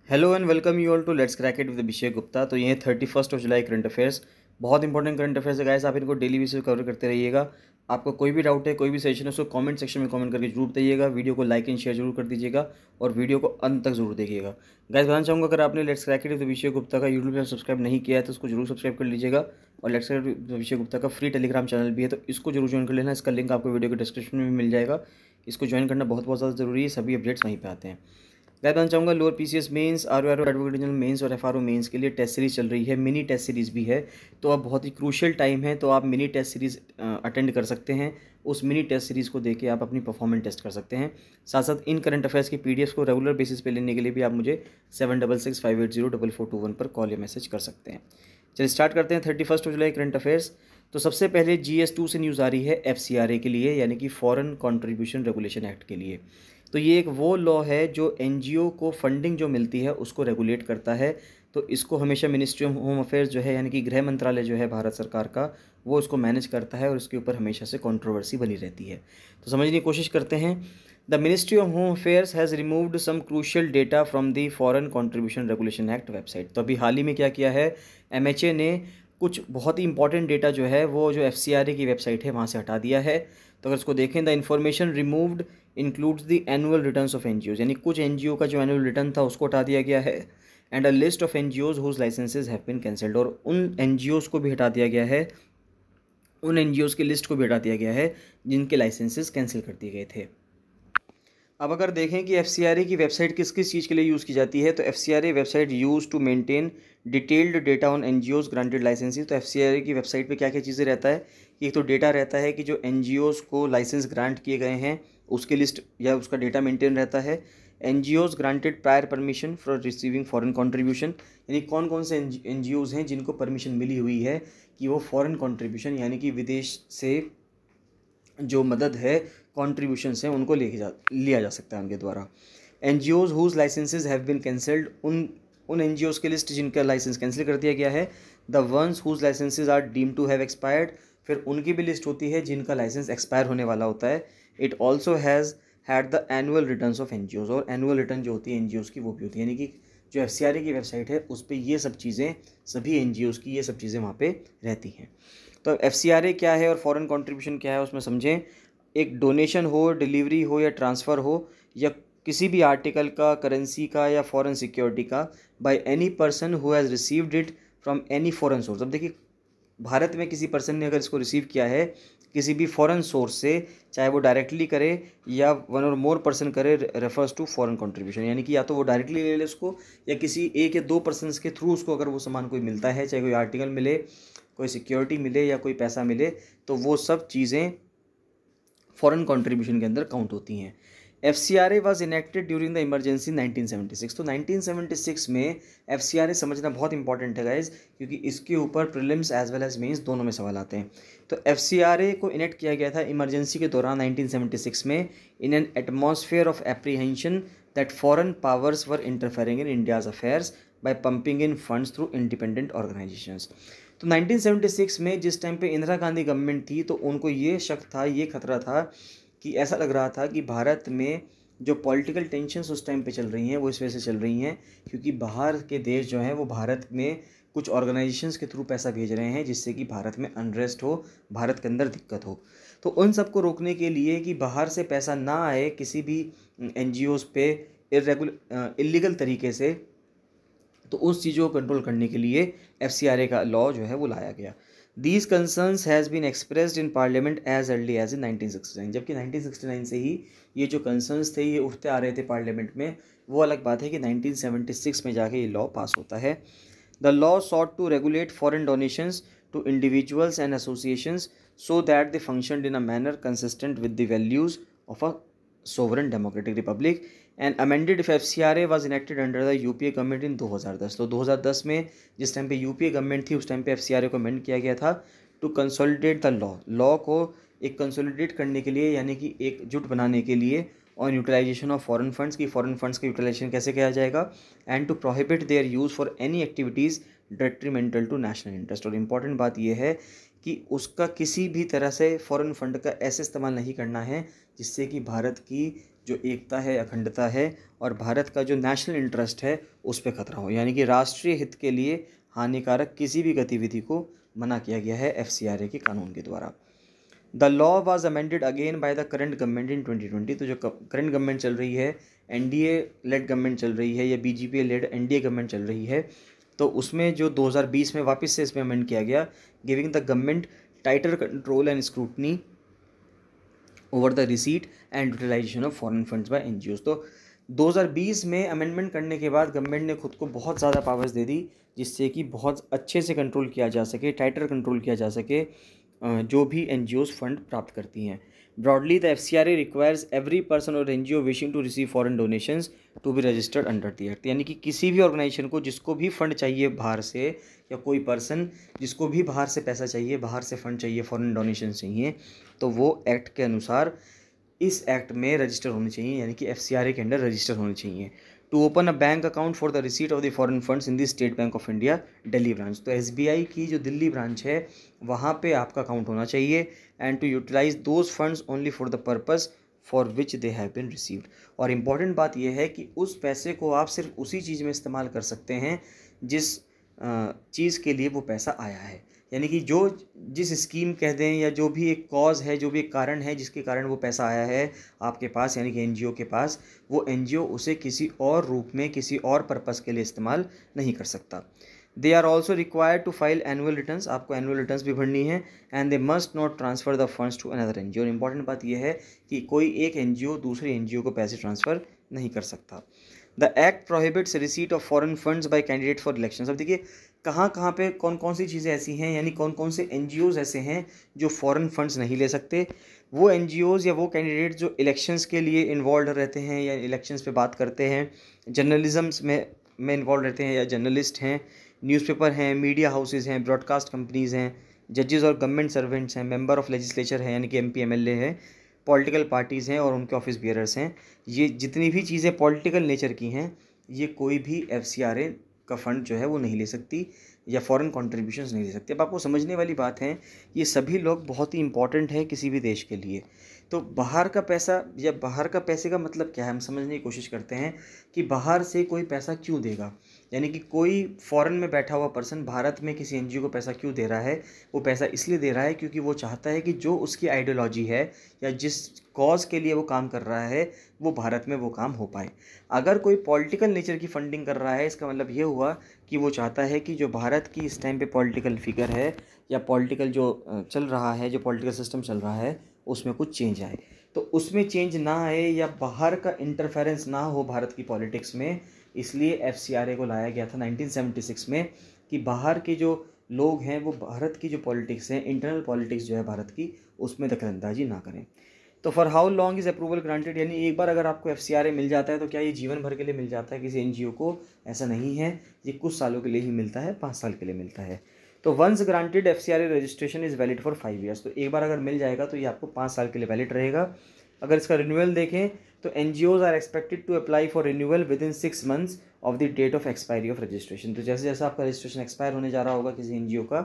Hello and welcome you all to let's crack it with Abhishek Gupta. तो ये 31 जुलाई current affairs, बहुत इंपॉर्टेंट करंट अफेयर्स है गाइस। आप इनको डेली बेसिस पे कवर करते रहिएगा। आपको कोई भी डाउट है, कोई भी सजेशन है, उसको कमेंट सेक्शन में कमेंट करके जरूर बताइएगा। वीडियो को लाइक एंड शेयर जरूर कर दीजिएगा और वीडियो को अंत तक जरूर देखिएगा। गाइस बताना चाहूँगा, अगर आपने let's crack it with Abhishek Gupta का यूट्यूब चैनल सब्सक्राइब नहीं किया है तो उसको जरूर सब्सक्राइब कर लीजिएगा। और let's crack it with Abhishek Gupta का फ्री टेलीग्राम चैनल भी है, तो इसको जरूर ज्वाइन कर लेना। इसका लिंक आपको वीडियो के डिस्क्रिप्शन में भी मिल जाएगा। इसको ज्वाइन करना बहुत बहुत ज़्यादा जरूरी है, सभी अपडेट्स वहीं पे आते हैं। मैं बताना चाहूँगा, lower PCS mains, RO RO advocate general mains और एफआरओ मेंस के लिए टेस्ट सीरीज चल रही है। मिनी टेस्ट सीरीज़ भी है, तो अब बहुत ही क्रूशियल टाइम है, तो आप मिनी टेस्ट सीरीज़ अटेंड कर सकते हैं। उस मिनी टेस्ट सीरीज़ को देके आप अपनी परफॉर्मेंस टेस्ट कर सकते हैं। साथ साथ इन करंट अफेयर्स की पीडीएफ को रेगुलर बेसिस पे लेने के लिए भी आप मुझे 7665804421 पर कॉल या मैसेज कर सकते हैं। चलिए स्टार्ट करते हैं 31 जुलाई करंट अफेयर्स। तो सबसे पहले GS2 से न्यूज़ आ रही है FCRA के लिए, यानी कि फॉरेन कंट्रीब्यूशन रेगुलेशन एक्ट के लिए। तो ये एक वो लॉ है जो एनजीओ को फंडिंग जो मिलती है उसको रेगुलेट करता है। तो इसको हमेशा मिनिस्ट्री ऑफ होम अफेयर्स जो है, यानी कि गृह मंत्रालय जो है भारत सरकार का, वो इसको मैनेज करता है और इसके ऊपर हमेशा से कंट्रोवर्सी बनी रहती है। तो समझने की कोशिश करते हैं। The ministry of home affairs has removed some crucial data from the foreign contribution regulation act website. तो अभी हाल ही में क्या किया है, MHA ने कुछ बहुत ही इंपॉर्टेंट डेटा जो है वो जो FCRA की वेबसाइट है वहाँ से हटा दिया है। तो अगर इसको देखें, the information removed includes the annual returns of NGOs, यानी कुछ एनजीओ का जो एनुअल रिटर्न था उसको हटा दिया गया है। And a list of NGOs whose licences have been cancelled, और उन एनजीओज को भी हटा दिया गया है, उन एनजीओज की लिस्ट को भी हटा दिया गया है जिनके लाइसेंसेज कैंसिल कर दिए गए थे। अब अगर देखें कि FCRA की वेबसाइट किस किस चीज़ के लिए यूज़ की जाती है, तो FCRA website use to maintain detailed data on NGOs granted licences. तो FCRA की वेबसाइट पे क्या क्या चीज़ें रहता है, एक तो डेटा रहता है कि जो NGOs को लाइसेंस ग्रांट किए गए हैं उसकी लिस्ट या उसका डेटा मेंटेन रहता है। NGOs granted prior permission for receiving foreign contribution, यानी कौन कौन से NGOs हैं जिनको परमिशन मिली हुई है कि वो फॉरेन कॉन्ट्रीब्यूशन, यानी कि विदेश से जो मदद है, कॉन्ट्रीब्यूशंस हैं, उनको लिया जा सकता है उनके द्वारा। NGOs whose licences have been cancelled, उन NGOs की लिस्ट जिनका लाइसेंस कैंसिल कर दिया गया है। The ones whose licences are deemed to have expired, फिर उनकी भी लिस्ट होती है जिनका लाइसेंस एक्सपायर होने वाला होता है। It also has had the annual returns of NGOs, और एनुअल रिटर्न जो होती है NGOs की वो भी होती है, यानी कि जो FCRA की वेबसाइट है उस पर ये सब चीज़ें, सभी NGOs की ये सब चीज़ें वहाँ पे रहती हैं। तो FCRA क्या है और फॉरेन कंट्रीब्यूशन क्या है उसमें समझें। एक डोनेशन हो, डिलीवरी हो या ट्रांसफ़र हो, या किसी भी आर्टिकल का, करेंसी का या फॉरेन सिक्योरिटी का, by any person who has received it from any foreign source. अब देखिए, भारत में किसी पर्सन ने अगर इसको रिसीव किया है किसी भी फॉरेन सोर्स से, चाहे वो डायरेक्टली करे या वन और मोर पर्सन करे, रेफर्स टू फॉरेन कंट्रीब्यूशन, यानी कि या तो वो डायरेक्टली ले ले उसको, या किसी एक या दो पर्सन के थ्रू उसको अगर वो सामान कोई मिलता है, चाहे कोई आर्टिकल मिले, कोई सिक्योरिटी मिले या कोई पैसा मिले, तो वो सब चीज़ें फॉरेन कंट्रीब्यूशन के अंदर काउंट होती हैं। FCRA was enacted during the emergency 1976। तो 1976 में FCRA समझना बहुत इंपॉर्टेंट है गाइज, क्योंकि इसके ऊपर prelims as well as mains दोनों में सवाल आते हैं। तो FCRA को इनेक्ट किया गया था इमरजेंसी के दौरान 1976 में, in an atmosphere of apprehension that foreign powers were interfering in India's affairs by pumping in funds through independent organisations. तो 1976 में जिस टाइम पे इंदिरा गांधी गवर्नमेंट थी, तो उनको ये शक था, ये खतरा था कि ऐसा लग रहा था कि भारत में जो पॉलिटिकल टेंशन्स उस टाइम पे चल रही हैं वो इस वजह से चल रही हैं क्योंकि बाहर के देश जो हैं वो भारत में कुछ ऑर्गेनाइजेशंस के थ्रू पैसा भेज रहे हैं, जिससे कि भारत में अनरेस्ट हो, भारत के अंदर दिक्कत हो। तो उन सबको रोकने के लिए कि बाहर से पैसा ना आए किसी भी NGOs पे इलीगल तरीके से, तो उस चीज़ों को कंट्रोल करने के लिए FCRA का लॉ जो है वो लाया गया। These concerns has been expressed in parliament as early as in 1969। जबकि 1969 से ही ये जो कंसर्न्स थे ये उठते आ रहे थे पार्लियामेंट में। वो अलग बात है कि 1976 में जाके ये लॉ पास होता है। The law sought to regulate foreign donations to individuals and associations so that they functioned in a manner consistent with the values of a sovereign democratic republic and amended if FCRA was enacted under the UPA government in 2010। तो 2010 में जिस time पे UPA government थी उस time पे FCRA को amend किया गया था टू कंसोलिडेट द लॉ को एक कंसोलिडेट करने के लिए, यानी कि एकजुट बनाने के लिए, on utilization of foreign funds की फॉरेन फंड्स का यूटिलाइजेशन कैसे किया जाएगा, and to prohibit their use for any activities detrimental to national interest. और इम्पॉर्टेंट बात यह है कि उसका किसी भी तरह से फॉरेन फंड का ऐसे इस्तेमाल नहीं करना है जिससे कि भारत की जो एकता है, अखंडता है और भारत का जो नेशनल इंटरेस्ट है उस पर खतरा हो, यानी कि राष्ट्रीय हित के लिए हानिकारक किसी भी गतिविधि को मना किया गया है FCRA के कानून के द्वारा। The law was amended again by the current government in 2020। तो जो करंट गवर्नमेंट चल रही है, NDA लेड गवर्नमेंट चल रही है या BJP लेड NDA गवर्नमेंट चल रही है, तो उसमें जो 2020 में वापस से इसमें अमेंड किया गया, giving the government tighter control and scrutiny over the receipt and utilisation of foreign funds by NGOs। तो 2020 में अमेंडमेंट करने के बाद गवर्नमेंट ने खुद को बहुत ज़्यादा पावर्स दे दी, जिससे कि बहुत अच्छे से कंट्रोल किया जा सके, टाइटर कंट्रोल किया जा सके जो भी NGOs फंड प्राप्त करती हैं। Broadly the FCRA requires every person और NGO wishing to receive foreign donations to be registered under the act. यानी कि किसी भी ऑर्गेनाइजेशन को जिसको भी फंड चाहिए बाहर से, या कोई पर्सन जिसको भी बाहर से पैसा चाहिए, बाहर से फंड चाहिए, फॉरेन डोनेशन चाहिए, तो वो एक्ट के अनुसार इस एक्ट में रजिस्टर होने चाहिए, यानी कि FCRA के अंडर रजिस्टर होने चाहिए। To open a bank account for the receipt of the foreign funds in the State Bank of India Delhi branch. तो SBI की जो दिल्ली ब्रांच है वहाँ पे आपका अकाउंट होना चाहिए। And to utilize those funds only for the purpose for which they have been received. और इम्पॉर्टेंट बात यह है कि उस पैसे को आप सिर्फ उसी चीज़ में इस्तेमाल कर सकते हैं जिस चीज़ के लिए वो पैसा आया है, यानी कि जो जिस स्कीम कह दें या जो भी एक कॉज है, जो भी एक कारण है जिसके कारण वो पैसा आया है आपके पास, यानी कि NGO के पास, वो NGO उसे किसी और रूप में, किसी और पर्पज़ के लिए इस्तेमाल नहीं कर सकता। They are also required to file annual returns. आपको एनुअल रिटर्न्स भी भरनी है। And they must not transfer the funds to another NGO। और इंपॉर्टेंट बात यह है कि कोई एक NGO दूसरी NGO को पैसे ट्रांसफ़र नहीं कर सकता। The act prohibits receipt of foreign funds bye candidate for election. अब देखिए कहाँ पे कौन कौन सी चीज़ें ऐसी हैं, यानी कौन कौन से NGOs ऐसे हैं जो फॉरेन फंड्स नहीं ले सकते। वो NGOs या वो कैंडिडेट जो इलेक्शंस के लिए इन्वॉल्व रहते हैं या इलेक्शंस पे बात करते हैं, जर्नलिज्म्स में इन्वॉल्व रहते हैं या जर्नलिस्ट हैं, न्यूज़पेपर हैं, मीडिया हाउसेज हैं, ब्रॉडकास्ट कंपनीज़ हैं, जजेस और गवर्नमेंट सर्वेंट्स हैं, मेंबर ऑफ लेजिस्लेचर हैं यानी कि MP MLA हैं, पॉलिटिकल पार्टीज़ हैं और उनके ऑफिस बियरर्स हैं। ये जितनी भी चीज़ें पॉलिटिकल नेचर की हैं, ये कोई भी FCRA का फंड जो है वो नहीं ले सकती या फॉरेन कंट्रीब्यूशंस नहीं ले सकती। अब आपको समझने वाली बात है, ये सभी लोग बहुत ही इंपॉर्टेंट है किसी भी देश के लिए। तो बाहर का पैसा या बाहर का पैसे का मतलब क्या है, हम समझने की कोशिश करते हैं कि बाहर से कोई पैसा क्यों देगा, यानी कि कोई फॉरेन में बैठा हुआ पर्सन भारत में किसी NGO को पैसा क्यों दे रहा है। वो पैसा इसलिए दे रहा है क्योंकि वो चाहता है कि जो उसकी आइडियोलॉजी है या जिस कॉज़ के लिए वो काम कर रहा है वो भारत में वो काम हो पाए। अगर कोई पॉलिटिकल नेचर की फंडिंग कर रहा है, इसका मतलब ये हुआ कि वो चाहता है कि जो भारत की इस टाइम पे पॉलिटिकल फिगर है या पॉलिटिकल जो चल रहा है, जो पॉलिटिकल सिस्टम चल रहा है, उसमें कुछ चेंज आए। तो उसमें चेंज ना आए या बाहर का इंटरफेरेंस ना हो भारत की पॉलिटिक्स में, इसलिए FCRA को लाया गया था 1976 में कि बाहर के जो लोग हैं वो भारत की जो पॉलिटिक्स है, इंटरनल पॉलिटिक्स जो है भारत की, उसमें दखलंदाजी ना करें। तो for how long is approval granted, यानी एक बार अगर आपको FCRA मिल जाता है तो क्या ये जीवन भर के लिए मिल जाता है किसी NGO को? ऐसा नहीं है, ये कुछ सालों के लिए ही मिलता है, 5 साल के लिए मिलता है। तो once granted FCRA registration is valid for 5 years. तो एक बार अगर मिल जाएगा तो ये आपको 5 साल के लिए वैलिड रहेगा। अगर इसका रिन्यूअल देखें तो NGOs are expected to apply for renewal within 6 months of the date of expiry of registration. तो जैसे जैसे आपका रजिस्ट्रेशन एक्सपायर होने जा रहा होगा किसी NGO का,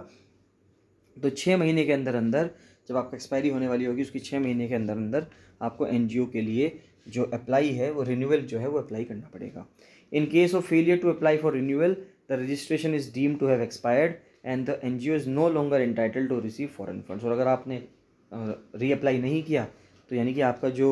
तो 6 महीने के अंदर अंदर जब आपका एक्सपायरी होने वाली होगी, उसकी 6 महीने के अंदर अंदर आपको NGO के लिए जो अप्लाई है वो रिन्यूअल जो है वो अप्लाई करना पड़ेगा। In case of failure to apply for renewal the registration is deemed to have expired and the NGO is no longer entitled to receive foreign funds. और अगर आपने रीअप्लाई नहीं किया तो यानी कि आपका जो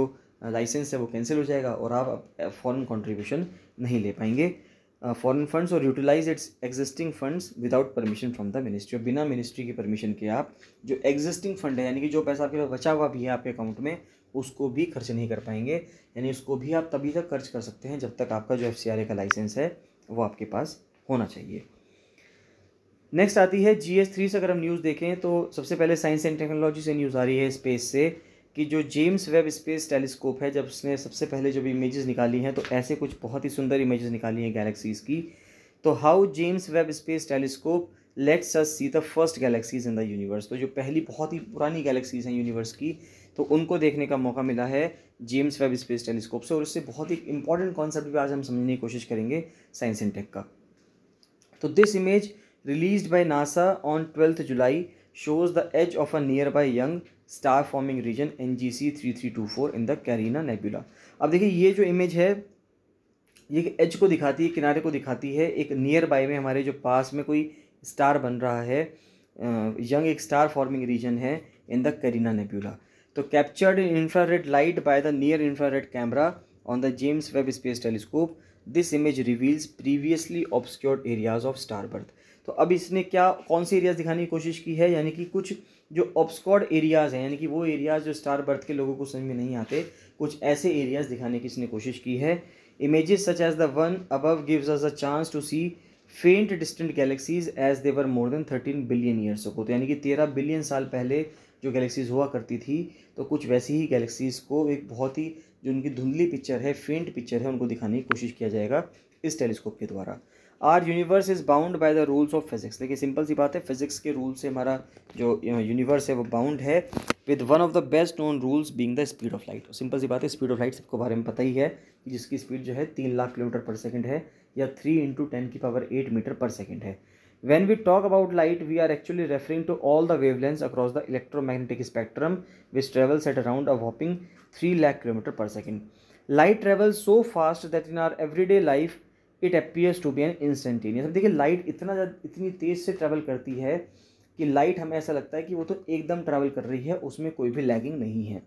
लाइसेंस है वो कैंसिल हो जाएगा और आप फॉरेन कंट्रीब्यूशन नहीं ले पाएंगे फॉरेन फंड्स और utilize its existing funds without permission from the ministry. और बिना मिनिस्ट्री की परमिशन के आप जो एग्जिस्टिंग फंड है, यानी कि जो पैसा आपके पास बचा हुआ भी है आपके अकाउंट में, उसको भी खर्च नहीं कर पाएंगे। यानी उसको भी आप तभी तक खर्च कर सकते हैं जब तक आपका जो FCRA का लाइसेंस है वो आपके पास होना चाहिए। नेक्स्ट आती है GS3 से। अगर हम न्यूज़ देखें तो सबसे पहले साइंस एंड टेक्नोलॉजी से न्यूज़ आ रही है, स्पेस से, कि जो जेम्स वेब स्पेस टेलीस्कोप है, जब उसने सबसे पहले जो भी इमेजेस निकाली हैं तो ऐसे कुछ बहुत ही सुंदर इमेजेस निकाली हैं गैलेक्सीज़ की। तो how James Webb space telescope let's us see the first galaxies in the universe. तो जो पहली बहुत ही पुरानी गैलेक्सीज हैं यूनिवर्स की, तो उनको देखने का मौका मिला है जेम्स वेब स्पेस टेलीस्कोप से। और इससे बहुत ही इंपॉर्टेंट कॉन्सेप्ट भी आज हम समझने की कोशिश करेंगे साइंस एंड टेक का। तो this image released by NASA on 12th July shows the edge of a nearby young star forming region NGC 3324 in the Carina nebula. अब देखिए ये जो इमेज है ये एज को दिखाती है, किनारे को दिखाती है, एक नियर बाय में हमारे जो पास में कोई स्टार बन रहा है, यंग एक स्टार फॉर्मिंग रीजन है इन द कैरिना नेबुला। तो captured in infrared light by the near infrared camera on the James Webb space telescope, this image reveals previously obscured areas of star birth. तो अब इसने क्या कौन से areas दिखाने की कोशिश की है, यानी कि कुछ जो ऑब्सक्योर्ड एरियाज़ हैं, यानी कि वो एरियाज़ जो स्टार बर्थ के लोगों को समझ में नहीं आते, कुछ ऐसे एरियाज़ दिखाने की इसने कोशिश की है। Images such as the one above gives us a chance to see faint distant galaxies as they were more than 13 billion years ago। तो यानी कि 13 बिलियन साल पहले जो गैलेक्सीज हुआ करती थी, तो कुछ वैसी ही गैलेक्सीज को एक बहुत ही जो उनकी धुंधली पिक्चर है, फेंट पिक्चर है, उनको दिखाने की कोशिश किया जाएगा इस टेलीस्कोप के द्वारा। Our universe is bound by the rules of physics. देखिए सिंपल सी बात है, फिजिक्स के रूल से हमारा जो यूनिवर्स है वो बाउंड है, with one of the best known rules being the speed of light. Simple सी बात है, स्पीड ऑफ लाइट सबको बारे में पता ही है कि जिसकी स्पीड जो है 3 लाख किलोमीटर पर सेकंड है, या 3 × 10⁸ मीटर पर सेकंड है। When we talk about light, we are actually referring to all the wavelengths across the electromagnetic spectrum, which travels at around a whopping 3 lakh km per second. Light travels so fast that in our everyday life, it appears to be an instantaneous। अब देखिए light इतनी तेज़ से travel करती है कि light हमें ऐसा लगता है कि वो तो एकदम ट्रैवल कर रही है, उसमें कोई भी लैगिंग नहीं है।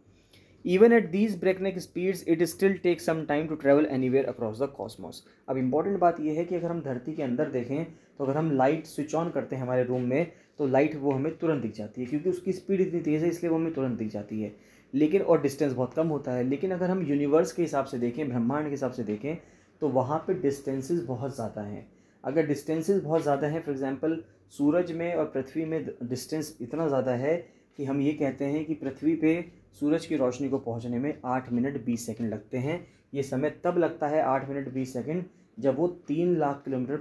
Even at these breakneck speeds, it still takes some time to travel anywhere across the cosmos। अब इम्पॉर्टेंट बात यह है कि अगर हम धरती के अंदर देखें तो अगर हम लाइट स्विच ऑन करते हैं हमारे रूम में, तो लाइट वो हमें तुरंत दिख जाती है, क्योंकि उसकी स्पीड इतनी तेज़ है इसलिए वो हमें तुरंत दिख जाती है। लेकिन और डिस्टेंस बहुत कम होता है। लेकिन अगर हम यूनिवर्स के हिसाब से देखें, ब्रह्मांड के हिसाब से देखें, तो वहाँ पे डिस्टेंसेस बहुत ज़्यादा हैं। अगर डिस्टेंसेस बहुत ज़्यादा हैं, फॉर एग्जांपल सूरज में और पृथ्वी में डिस्टेंस इतना ज़्यादा है कि हम ये कहते हैं कि पृथ्वी पे सूरज की रोशनी को पहुंचने में 8 मिनट 20 सेकंड लगते हैं। ये समय तब लगता है 8 मिनट 20 सेकंड जब वो 3 लाख किलोमीटर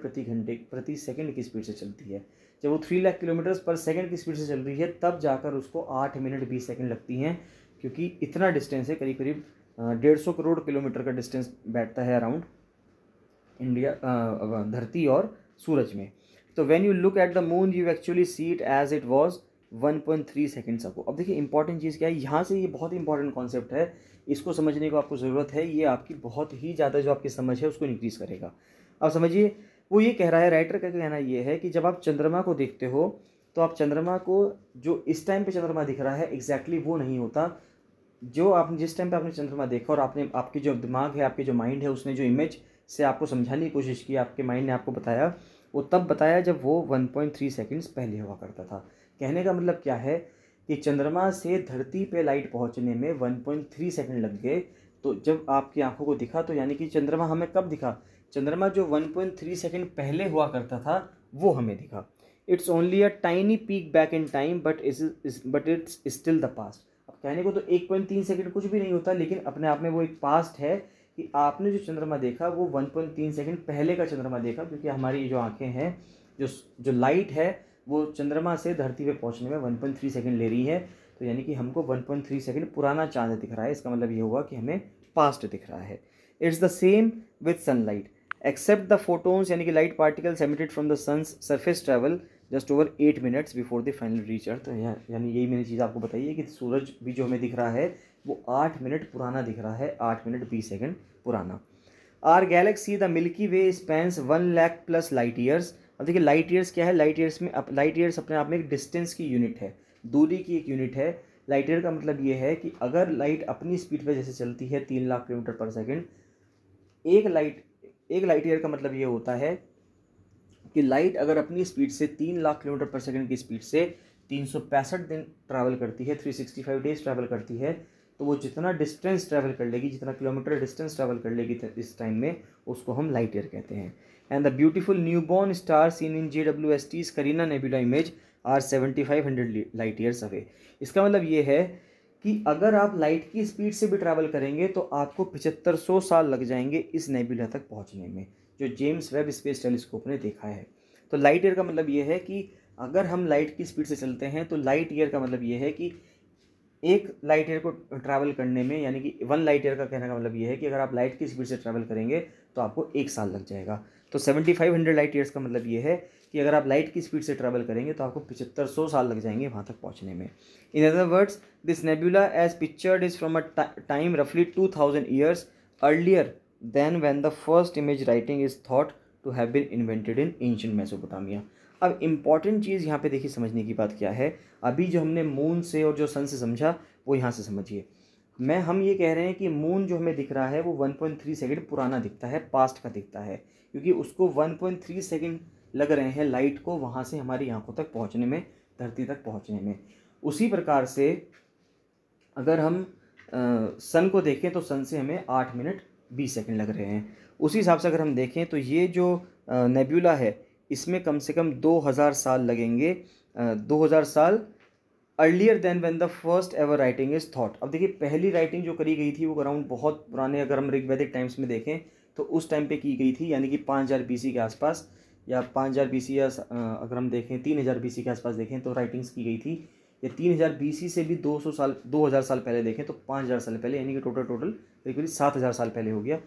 प्रति सेकंड की स्पीड से चलती है। जब वो 3 लाख किलोमीटर पर सेकंड की स्पीड से चल रही है, तब जाकर उसको 8 मिनट 20 सेकंड लगती हैं, क्योंकि इतना डिस्टेंस है, करीब करीब 150 करोड़ किलोमीटर का डिस्टेंस बैठता है अराउंड इंडिया, धरती और सूरज में। तो when you look at the moon you actually see it as it was 1.3 seconds ago. अब देखिए इंपॉर्टेंट चीज़ क्या है यहाँ से, ये बहुत ही इंपॉर्टेंट कॉन्सेप्ट है, इसको समझने को आपको ज़रूरत है, ये आपकी बहुत ही ज़्यादा जो आपकी समझ है उसको इंक्रीज़ करेगा। अब समझिए, वो ये कह रहा है, राइटर का कहना ये है कि जब आप चंद्रमा को देखते हो तो आप चंद्रमा को जो इस टाइम पे चंद्रमा दिख रहा है एग्जैक्टली वो नहीं होता जो आपने जिस टाइम पे आपने चंद्रमा देखा, और आपने आपकी जो दिमाग है, आपकी जो माइंड है, उसने जो इमेज से आपको समझाने की कोशिश की, आपके माइंड ने आपको बताया, वो तब बताया जब वो 1.3 सेकेंड्स पहले हुआ करता था। कहने का मतलब क्या है कि चंद्रमा से धरती पे लाइट पहुंचने में 1.3 सेकंड लग गए। तो जब आपकी आंखों को दिखा, तो यानी कि चंद्रमा हमें कब दिखा, चंद्रमा जो 1.3 सेकंड पहले हुआ करता था वो हमें दिखा। It's only a tiny peak back in time but it's still the past. अब कहने को तो 1.3 सेकंड कुछ भी नहीं होता, लेकिन अपने आप में वो एक पास्ट है कि आपने जो चंद्रमा देखा वो 1.3 सेकंड पहले का चंद्रमा देखा, क्योंकि हमारी जो आँखें हैं, जो लाइट है वो चंद्रमा से धरती पे पहुंचने में 1.3 सेकंड ले रही है। तो यानी कि हमको 1.3 सेकंड पुराना चांद दिख रहा है, इसका मतलब ये हुआ कि हमें पास्ट दिख रहा है। It's the same with sunlight except the photons, यानी कि light particles emitted from the sun's surface travel just over 8 minutes before the final reach Earth. यानी यही मैंने चीज़ आपको बताई है कि सूरज भी जो हमें दिख रहा है वो 8 मिनट पुराना दिख रहा है, 8 मिनट 20 सेकंड पुराना। Our galaxy the Milky Way spans 1 lakh plus light years. अब देखिए लाइट ईयर्स क्या है, लाइट ईयर्स अपने आप में एक डिस्टेंस की यूनिट है, दूरी की एक यूनिट है। लाइट ईयर का मतलब ये है कि अगर लाइट अपनी स्पीड पे जैसे चलती है 3 लाख किलोमीटर पर सेकंड, एक लाइट ईयर का मतलब ये होता है कि लाइट अगर अपनी स्पीड से 3 लाख किलोमीटर पर सेकंड की स्पीड से 365 दिन ट्रैवल करती है, 365 डेज ट्रैवल करती है, तो वो जितना डिस्टेंस ट्रैवल कर लेगी, जितना किलोमीटर डिस्टेंस ट्रैवल कर लेगी इस टाइम में, उसको हम लाइट ईयर कहते हैं। And the beautiful newborn star scene in JWST's Carina nebula image are 7500 light years away. इसका मतलब ये है कि अगर आप लाइट की स्पीड से भी ट्रैवल करेंगे तो आपको 7500 साल लग जाएंगे इस नेबुला तक पहुंचने में, जो जेम्स वेब स्पेस टेलीस्कोप ने देखा है। तो लाइट ईयर का मतलब ये है कि अगर हम लाइट की स्पीड से चलते हैं तो लाइट ईयर का मतलब ये है कि एक लाइट ईयर को ट्रैवल करने में, यानी कि 1 लाइट ईयर का कहने का मतलब ये है कि अगर आप लाइट की स्पीड से ट्रैवल करेंगे तो आपको 1 साल लग जाएगा। तो 7500 लाइट ईयर्स का मतलब ये है कि अगर आप लाइट की स्पीड से ट्रैवल करेंगे तो आपको 7500 साल लग जाएंगे वहाँ तक पहुँचने में। In other words, this nebula as pictured is from a time रफली 2000 years earlier than when the first image writing is thought to have been invented in ancient Mesopotamia. अब इम्पॉर्टेंट चीज़ यहाँ पे देखिए समझने की बात क्या है, अभी जो हमने मून से और जो सन से समझा वो यहाँ से समझिए। हम ये कह रहे हैं कि मून जो हमें दिख रहा है वो 1.3 सेकंड पुराना दिखता है, पास्ट का दिखता है, क्योंकि उसको 1.3 सेकंड लग रहे हैं लाइट को वहाँ से हमारी आंखों तक पहुँचने में, धरती तक पहुँचने में। उसी प्रकार से अगर हम सन को देखें तो सन से हमें 8 मिनट 20 सेकंड लग रहे हैं। उसी हिसाब से अगर हम देखें तो ये जो नेबुला है इसमें कम से कम 2000 साल लगेंगे, 2000 साल earlier than when the first ever writing is thought. अब देखिए पहली राइटिंग जो करी गई थी वो अराउंड बहुत पुराने, अगर हम ऋग्वैदिक टाइम्स में देखें तो उस टाइम पे की गई थी, यानी कि 5000 BC के आसपास, या 5000 BC, या अगर हम देखें 3000 BC के आसपास देखें तो राइटिंग्स की गई थी, या 3000 BC से भी 2000 साल पहले देखें तो 5000 साल पहले, यानी कि टोटल करीब 7000 साल पहले हो गया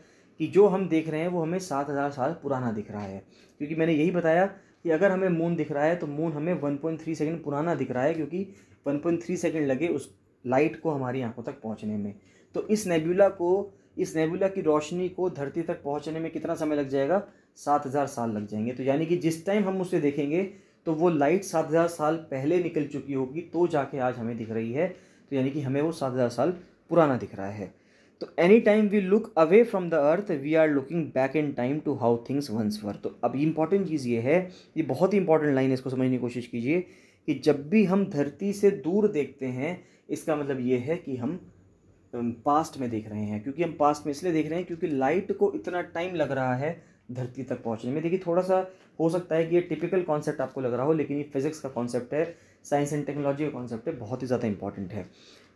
कि जो हम देख रहे हैं वो हमें 7000 साल पुराना दिख रहा है। क्योंकि मैंने यही बताया कि अगर हमें मून दिख रहा है तो मून हमें 1.3 सेकंड पुराना दिख रहा है, क्योंकि 1.3 सेकंड लगे उस लाइट को हमारी आंखों तक पहुंचने में। तो इस नेबुला की रोशनी को धरती तक पहुंचने में कितना समय लग जाएगा? 7000 साल लग जाएंगे। तो यानी कि जिस टाइम हम उसे देखेंगे तो वो लाइट 7000 साल पहले निकल चुकी होगी, तो जाके आज हमें दिख रही है। तो यानी कि हमें वो 7000 साल पुराना दिख रहा है। तो any time we look away from the Earth we are looking back in time to how things once were. तो अब इंपॉर्टेंट चीज़ ये है, ये बहुत ही इंपॉर्टेंट लाइन है, इसको समझने की कोशिश कीजिए कि जब भी हम धरती से दूर देखते हैं इसका मतलब ये है कि हम पास्ट में देख रहे हैं। क्योंकि हम पास्ट में इसलिए देख रहे हैं क्योंकि लाइट को इतना टाइम लग रहा है धरती तक पहुंचने में। देखिए थोड़ा सा हो सकता है कि ये टिपिकल कॉन्सेप्ट आपको लग रहा हो, लेकिन ये फिजिक्स का कॉन्सेप्ट है, साइंस एंड टेक्नोलॉजी का कॉन्सेप्ट है, बहुत ही ज़्यादा इंपॉर्टेंट है।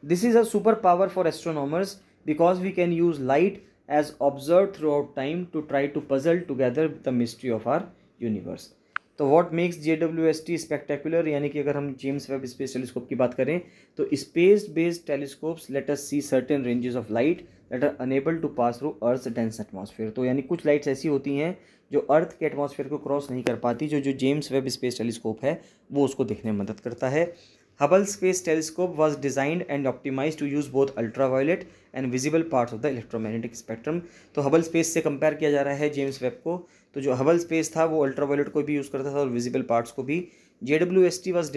This is a super power for astronomers because we can use light as observe throughout time to try to puzzle together the mystery of our universe. तो what makes JWST spectacular, यानी कि अगर हम James Webb space telescope की बात करें तो space based telescopes let us see certain ranges of light that are unable to pass through Earth dense atmosphere. तो यानी कुछ लाइट्स ऐसी होती हैं जो अर्थ के एटमॉस्फेयर को क्रॉस नहीं कर पाती, जो जेम्स वेब स्पेस टेलीस्कोप है वो उसको देखने में मदद करता है। Hubble space telescope was designed and optimized to use both ultraviolet and visible parts of the electromagnetic spectrum। तो हबल स्पेस से कंपेयर किया जा रहा है जेम्स वेब को। तो जो हबल स्पेस था वो अल्ट्रावायलेट को भी यूज़ करता था और विजिबल पार्ट्स को भी। JWST was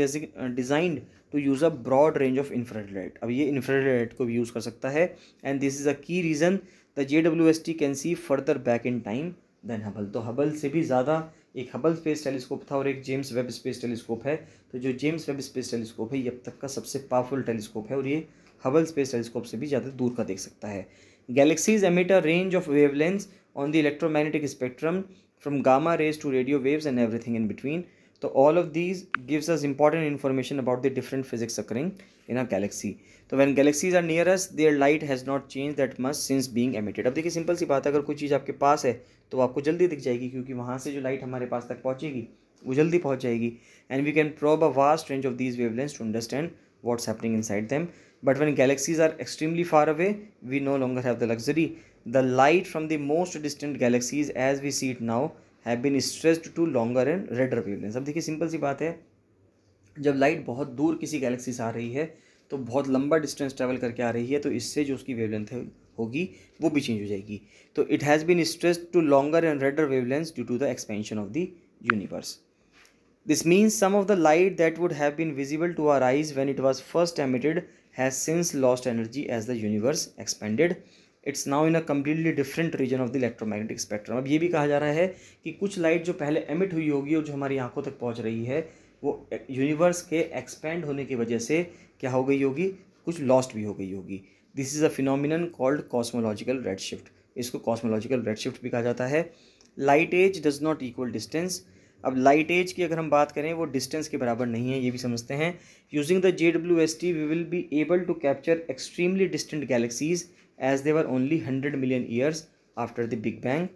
designed to use a broad range of infrared light। अब ये infrared light को भी यूज़ कर सकता है, and this is a key reason the JWST can see further back in time than Hubble. तो हबल से भी ज़्यादा, एक हबल स्पेस टेलीस्कोप था और एक जेम्स वेब स्पेस टेलीस्कोप है। तो जो जेम्स वेब स्पेस टेलीस्कोप है ये अब तक का सबसे पावरफुल टेलीस्कोप है और ये हबल स्पेस टेलीस्कोप से भी ज़्यादा दूर का देख सकता है। Galaxies emit a range of wavelengths on the electromagnetic spectrum from gamma rays to radio waves and everything in between. तो all of these gives us important information about the different physics occurring in a galaxy. तो when galaxies are near us their light has not change that much since being emitted. अब देखिए simple सी बात है, अगर कोई चीज़ आपके पास है तो आपको जल्दी दिख जाएगी, क्योंकि वहाँ से जो लाइट हमारे पास तक पहुँचेगी वो जल्दी पहुँच जाएगी। And we can probe a vast range of these wavelengths to understand what's happening inside them. But when galaxies are extremely far away we no longer have the luxury. The light from the most distant galaxies as we see it now have been stretched to longer and redder wavelengths. अब देखिए simple सी बात है, जब light बहुत दूर किसी Galaxy से आ रही है तो बहुत लंबा डिस्टेंस ट्रैवल करके आ रही है, तो इससे जो उसकी वेवलेंथ होगी वो भी चेंज हो जाएगी। तो it has been stretched to longer and redder wavelengths due to the expansion of the universe. This means some of the light that would have been visible to our eyes when it was first emitted has since lost energy as the universe expanded. It's now in a completely different region of the electromagnetic spectrum। अब ये भी कहा जा रहा है कि कुछ light जो पहले एमिट हुई होगी और जो हमारी आंखों तक पहुंच रही है वो यूनिवर्स के एक्सपेंड होने की वजह से क्या हो गई होगी, कुछ लॉस्ट भी हो गई होगी। This is a phenomenon called cosmological red shift. इसको कॉस्मोलॉजिकल रेड शिफ्ट भी कहा जाता है। Light age does not equal distance. अब लाइट एज की अगर हम बात करें वो डिस्टेंस के बराबर नहीं है, ये भी समझते हैं। Using the JWST we will be able to capture extremely distant galaxies as they were only 100 million years after the big bang.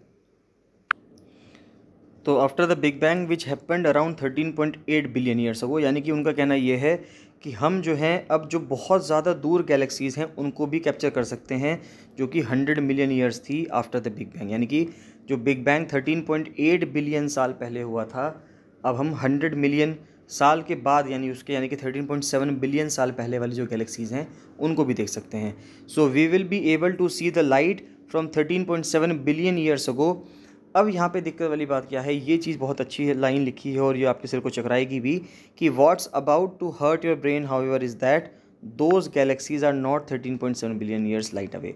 तो after the big bang which happened around 13.8 billion years ago, यानी कि उनका कहना ये है कि हम जो हैं अब जो बहुत ज़्यादा दूर गैलेक्सीज़ हैं उनको भी कैप्चर कर सकते हैं जो कि 100 मिलियन ईयर्स थी आफ्टर द बिग बैंग। यानी कि जो बिग बैंग 13.8 बिलियन साल पहले हुआ था, अब हम 100 मिलियन साल के बाद यानी कि 13.7 बिलियन साल पहले वाली जो गैलेक्सीज़ हैं उनको भी देख सकते हैं। So we will be able to see the light from 13.7 billion years ago. अब यहाँ पे दिक्कत वाली बात क्या है, ये चीज़ बहुत अच्छी है, लाइन लिखी है और ये आपके सिर को चकराएगी भी कि what's about to hurt your brain however is that those galaxies are not 13.7 billion years light away.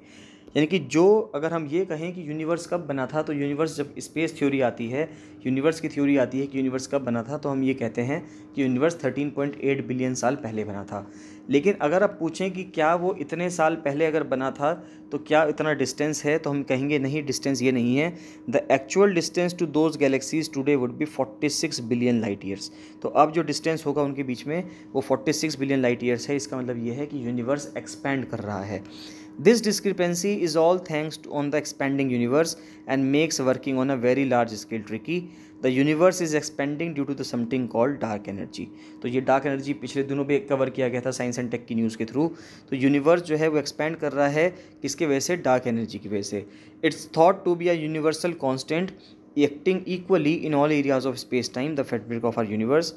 यानी कि जो अगर हम ये कहें कि यूनिवर्स कब बना था, तो यूनिवर्स जब स्पेस थ्योरी आती है, यूनिवर्स की थ्योरी आती है कि यूनिवर्स कब बना था, तो हम ये कहते हैं कि यूनिवर्स 13.8 बिलियन साल पहले बना था। लेकिन अगर आप पूछें कि क्या वो इतने साल पहले अगर बना था तो क्या इतना डिस्टेंस है, तो हम कहेंगे नहीं, डिस्टेंस ये नहीं है। The actual distance to those galaxies today would be 46 billion light years. तो अब जो डिस्टेंस होगा उनके बीच में वो 46 बिलियन लाइट ईयर्स है। इसका मतलब ये है कि यूनिवर्स एक्सपैंड कर रहा है। This discrepancy is all thanks to on the expanding universe and makes working on a very large scale tricky. The universe is expanding due to the something called dark energy. तो ये dark energy पिछले दिनों भी cover किया गया था science and take की news के थ्रू। तो यूनिवर्स जो है वो एक्सपैंड कर रहा है किसके वजह से, डार्क एनर्जी की वजह से। It's thought to be a universal constant acting equally in all areas of space time the fabric of our universe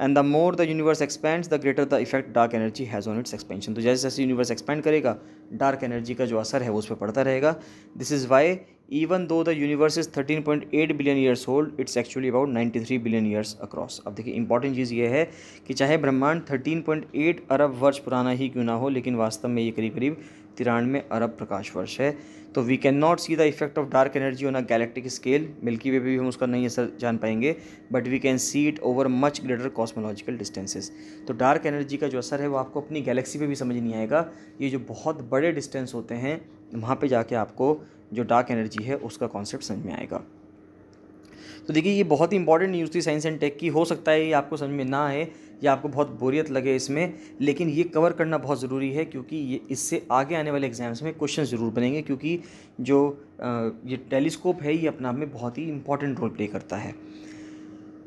and the more the universe expands the greater the effect dark energy has on its expansion. तो जैसे जैसे universe expand करेगा dark energy का जो असर है वो उस पर पड़ता रहेगा। This is why even though the universe is 13.8 billion years old, it's actually about 93 billion years across. अब देखिए इंपॉर्टेंट चीज़ ये है कि चाहे ब्रह्मांड 13.8 अरब वर्ष पुराना ही क्यों ना हो, लेकिन वास्तव में ये करीब करीब 93 अरब प्रकाश वर्ष है। तो we can not see the effect of dark energy on a galactic scale, Milky Way पे भी हम उसका नहीं असर जान पाएंगे, but we can see it over much greater cosmological distances. तो डार्क एनर्जी का जो असर है वो आपको अपनी गैलेक्सी पे भी समझ नहीं आएगा। ये जो बहुत बड़े डिस्टेंस होते हैं वहाँ पे जाके आपको जो डार्क एनर्जी है उसका कॉन्सेप्ट समझ में आएगा। तो देखिए ये बहुत ही इंपॉर्टेंट न्यूज़ थी साइंस एंड टेक की। हो सकता है ये आपको समझ में ना आए या आपको बहुत बोरियत लगे इसमें, लेकिन ये कवर करना बहुत ज़रूरी है क्योंकि ये इससे आगे आने वाले एग्जाम्स में क्वेश्चन ज़रूर बनेंगे, क्योंकि जो ये टेलीस्कोप है ये अपने आप में बहुत ही इंपॉर्टेंट रोल प्ले करता है।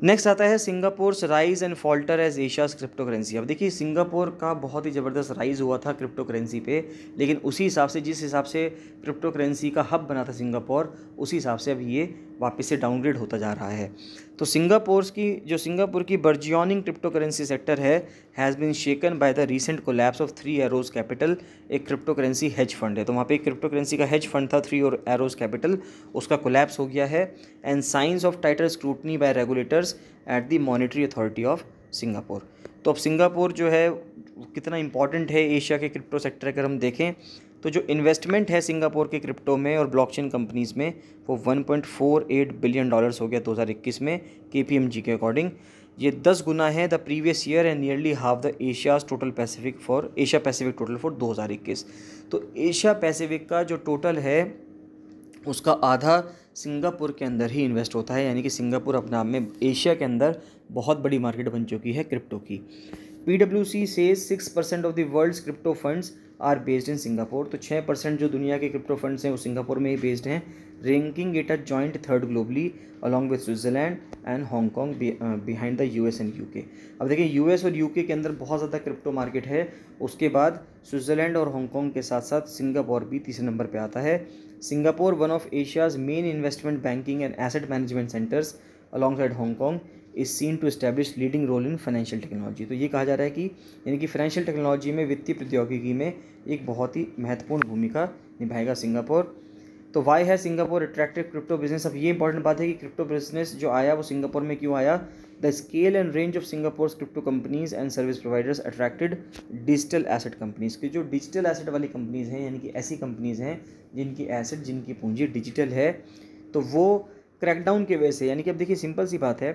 नेक्स्ट आता है Singapore's rise and falter as Asia's crypto currency. अब देखिए सिंगापुर का बहुत ही ज़बरदस्त राइज़ हुआ था क्रिप्टो करेंसी पे, लेकिन उसी हिसाब से जिस हिसाब से क्रिप्टो करेंसी का हब बना था सिंगापुर, उसी हिसाब से अब ये वापस से डाउनग्रेड होता जा रहा है। तो सिंगापुर की बर्जियोनिंग क्रिप्टो करेंसी सेक्टर है has been shaken by the recent collapse of 3 arrows capital. एक क्रिप्टो करेंसी हेज फंड है, तो वहाँ पे एक क्रिप्टो करेंसी का हेज फंड था 3 एरोज कैपिटल, उसका कोलैप्स हो गया है। And signs of tighter scrutiny by regulators at the monetary authority of Singapore. तो अब सिंगापुर जो है कितना इंपॉर्टेंट है एशिया के क्रिप्टो सेक्टर, अगर हम देखें तो जो इन्वेस्टमेंट है सिंगापुर के क्रिप्टो में और ब्लॉकचेन कंपनीज़ में वो $1.48 बिलियन हो गया 2021 में KPMG के अकॉर्डिंग। ये 10 गुना है the previous year and nearly half the Asia Pacific total for 2021। तो एशिया पैसिफिक का जो टोटल है उसका आधा सिंगापुर के अंदर ही इन्वेस्ट होता है, यानी कि सिंगापुर अपने आप में एशिया के अंदर बहुत बड़ी मार्केट बन चुकी है क्रिप्टो की। PwC says 6% of the world's crypto funds are based in Singapore. तो 6% जो दुनिया के क्रिप्टो फंड्स हैं वो सिंगापुर में ही बेस्ड हैं, ranking it a joint third globally along with Switzerland and Hong Kong behind the US and UK। अब देखिए US और UK के अंदर बहुत ज़्यादा क्रिप्टो मार्केट है, उसके बाद स्विट्ज़रलैंड और हांगकॉन्ग के साथ साथ सिंगापुर भी तीसरे नंबर पर आता है। Singapore one of Asia's main investment banking and asset management centres alongside Hong Kong is seen to establish leading role in financial technology. तो ये कहा जा रहा है कि यानी कि फाइनेंशियल टेक्नोलॉजी में वित्तीय प्रौद्योगिकी में एक बहुत ही महत्वपूर्ण भूमिका निभाएगा सिंगापुर। तो वाई है सिंगापुर अट्रैक्टिव क्रिप्टो बिजनेस। अब ये इंपॉर्टेंट बात है कि क्रिप्टो बिजनेस जो आया वो सिंगापुर में क्यों आया। The scale and range of Singapore crypto companies and service providers attracted digital asset companies की। जो डिजिटल एसेट वाली कंपनीज हैं, यानी कि ऐसी कंपनीज हैं जिनकी पूंजी डिजिटल है, तो वो क्रैकडाउन की वजह से, यानी कि अब देखिए सिंपल सी बात है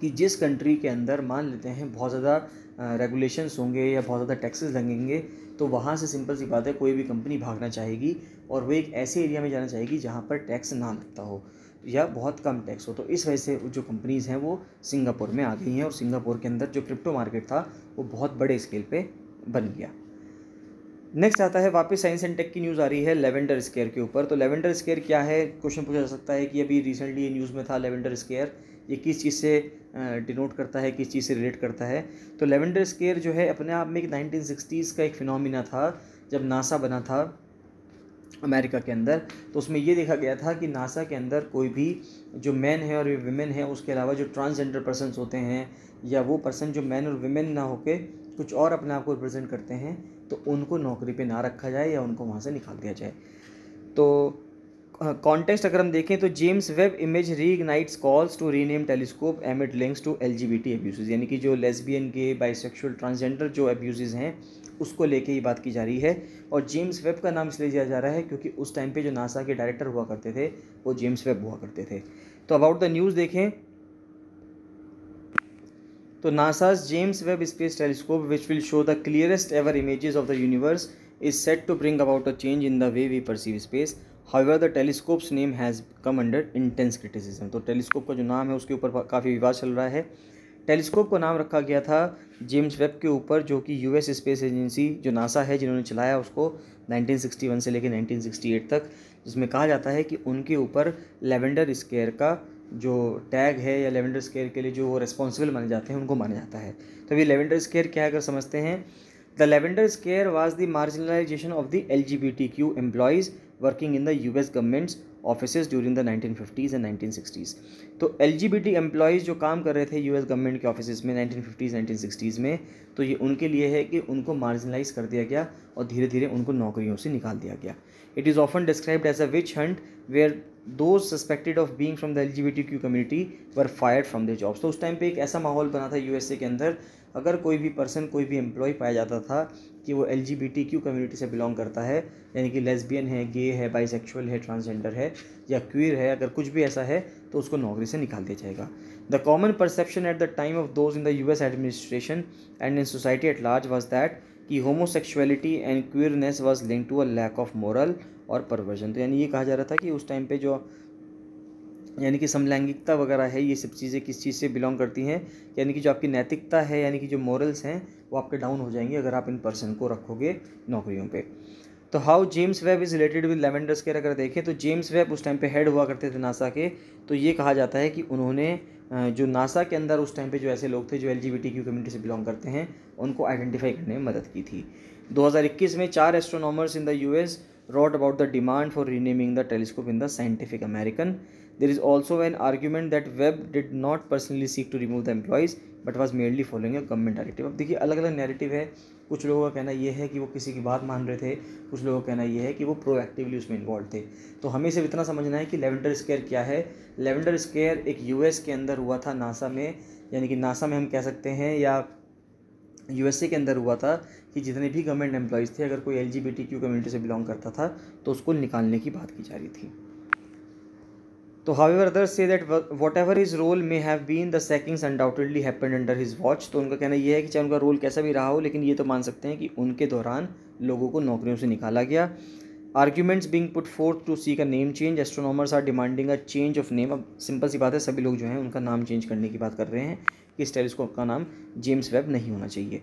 कि जिस कंट्री के अंदर मान लेते हैं बहुत ज़्यादा रेगुलेशंस होंगे या बहुत ज़्यादा टैक्सेस लगेंगे, तो वहाँ से सिंपल सी बात है कोई भी कंपनी भागना चाहेगी और वो एक ऐसे एरिया में जाना चाहेगी जहाँ पर टैक्स ना लगता हो या बहुत कम टैक्स हो। तो इस वजह से जो कंपनीज़ हैं वो सिंगापुर में आ गई हैं और सिंगापुर के अंदर जो क्रिप्टो मार्केट था वो बहुत बड़े स्केल पे बन गया। नेक्स्ट आता है वापस साइंस एंड टेक की न्यूज़ आ रही है लेवेंडर स्केयर के ऊपर। तो लेवेंडर स्केयर क्या है, क्वेश्चन पूछा जा सकता है कि अभी रिसेंटली ये न्यूज़ में था लेवेंडर स्केयर, ये किस चीज़ से डिनोट करता है, किस चीज़ से रिलेट करता है। तो लेवेंडर स्केयर जो है अपने आप में एक 1960s का एक फिनोमिना था जब नासा बना था अमेरिका के अंदर। तो उसमें ये देखा गया था कि नासा के अंदर कोई भी जो मैन है और विमेन है, उसके अलावा जो ट्रांसजेंडर पर्सन्स होते हैं या वो पर्सन जो मैन और विमेन ना होके कुछ और अपने आप को रिप्रेजेंट करते हैं, तो उनको नौकरी पे ना रखा जाए या उनको वहाँ से निकाल दिया जाए। तो कॉन्टेक्स्ट अगर हम देखें तो James Webb image reignites calls to rename telescope amid links to LGBT abuses, यानी कि जो लेस्बियन, गे, बाइसेक्सुअल, ट्रांसजेंडर जो अब्यूजेस हैं उसको लेके ये बात की जा रही है। और जेम्स वेब का नाम इसलिए दिया जा रहा है क्योंकि उस टाइम पे जो नासा के डायरेक्टर हुआ करते थे वो जेम्स वेब हुआ करते थे। तो अबाउट द न्यूज़ देखें तो NASA's James Webb Space Telescope, which will show the clearest ever images of the universe, is set to bring about a change in the way we perceive space. However, the telescope's name has come under intense criticism. तो telescope का जो नाम है उसके ऊपर काफ़ी विवाद चल रहा है। टेलीस्कोप को नाम रखा गया था जेम्स वेब के ऊपर, जो कि यूएस स्पेस एजेंसी जो नासा है जिन्होंने चलाया उसको 1961 से लेकर 1968 तक, जिसमें कहा जाता है कि उनके ऊपर लेवेंडर स्केयर का जो टैग है या लेवेंडर स्केयर के लिए जो वो रिस्पॉन्सिबल माने जाते हैं उनको माना जाता है। तो ये लेवेंडर स्केयर क्या है अगर समझते हैं, the lavender square was the marginalisation of the LGBTQ employees working in the US governments offices during the 1950s and 1960s। तो LGBT एम्प्लॉयज़ जो काम कर रहे थे US गवर्नमेंट के ऑफिसेज में 1950s 1960s में, तो ये उनके लिए है कि उनको मार्जिनलाइज कर दिया गया और धीरे धीरे उनको नौकरियों से निकाल दिया गया। It is often described as a witch hunt where those suspected of being from the LGBTQ community were fired from their jobs। तो उस टाइम पे एक ऐसा माहौल बना था यूएसए के अंदर, अगर कोई भी पर्सन, कोई भी एम्प्लॉय पाया जाता था कि वो LGBTQ कम्युनिटी से बिलोंग करता है, यानी कि लेस्बियन है, गे है, बाइसेक्सुअल है, ट्रांसजेंडर है या क्वीर है, अगर कुछ भी ऐसा है तो उसको नौकरी से निकाल दिया जाएगा। The common perception at the time of those in the US administration and in society at large was that कि homosexuality and queerness was link to a lack of moral और परवर्जन। तो यानी ये कहा जा रहा था कि उस टाइम पे जो यानी कि समलैंगिकता वगैरह है, ये सब चीज़ें किस चीज़ से बिलोंग करती हैं, यानी कि जो आपकी नैतिकता है, यानी कि जो मोरल्स हैं वो आपके डाउन हो जाएंगे अगर आप इन पर्सन को रखोगे नौकरियों पे। तो how James Webb is related with lavender square अगर देखें तो जेम्स वेब उस टाइम पे हेड हुआ करते थे नासा के। तो ये कहा जाता है कि उन्होंने जो नासा के अंदर उस टाइम पे जो ऐसे लोग थे जो LGBTQ कम्युनिटी से बिलोंग करते हैं उनको आइडेंटिफाई करने में मदद की थी। 2021 में 4 astronomers in the US wrote about the demand for renaming the telescope in the Scientific American. There is also an argument that Webb did not personally seek to remove the employees but was merely following a government directive। अब देखिए अलग अलग narrative है, कुछ लोगों का कहना ये है कि वो किसी की बात मान रहे थे, कुछ लोगों का कहना ये है कि वो प्रोएक्टिवली उसमें इन्वॉल्व थे। तो हमें सिर्फ इतना समझना है कि लेवेंडर स्केयर क्या है। लेवेंडर स्केयर एक US के अंदर हुआ था नासा में, यानी कि नासा में हम कह सकते हैं, या USA के अंदर हुआ था कि जितने भी गवर्नमेंट एम्प्लॉयज़ थे अगर कोई LGBTQ कम्युनिटी से बिलोंग करता था तो उसको निकालने की बात की जा रही थी। तो however others say that whatever his role may have been the sackings undoubtedly happened under his watch. तो उनका कहना यह है कि चाहे उनका रोल कैसा भी रहा हो, लेकिन ये तो मान सकते हैं कि उनके दौरान लोगों को नौकरियों से निकाला गया। Arguments being put forth to seek a name change, astronomers are demanding a change of name. अब सिंपल सी बात है, सभी लोग जो हैं उनका नाम चेंज करने की बात कर रहे हैं कि इस टेलीस्कोप का नाम जेम्स वेब नहीं होना चाहिए।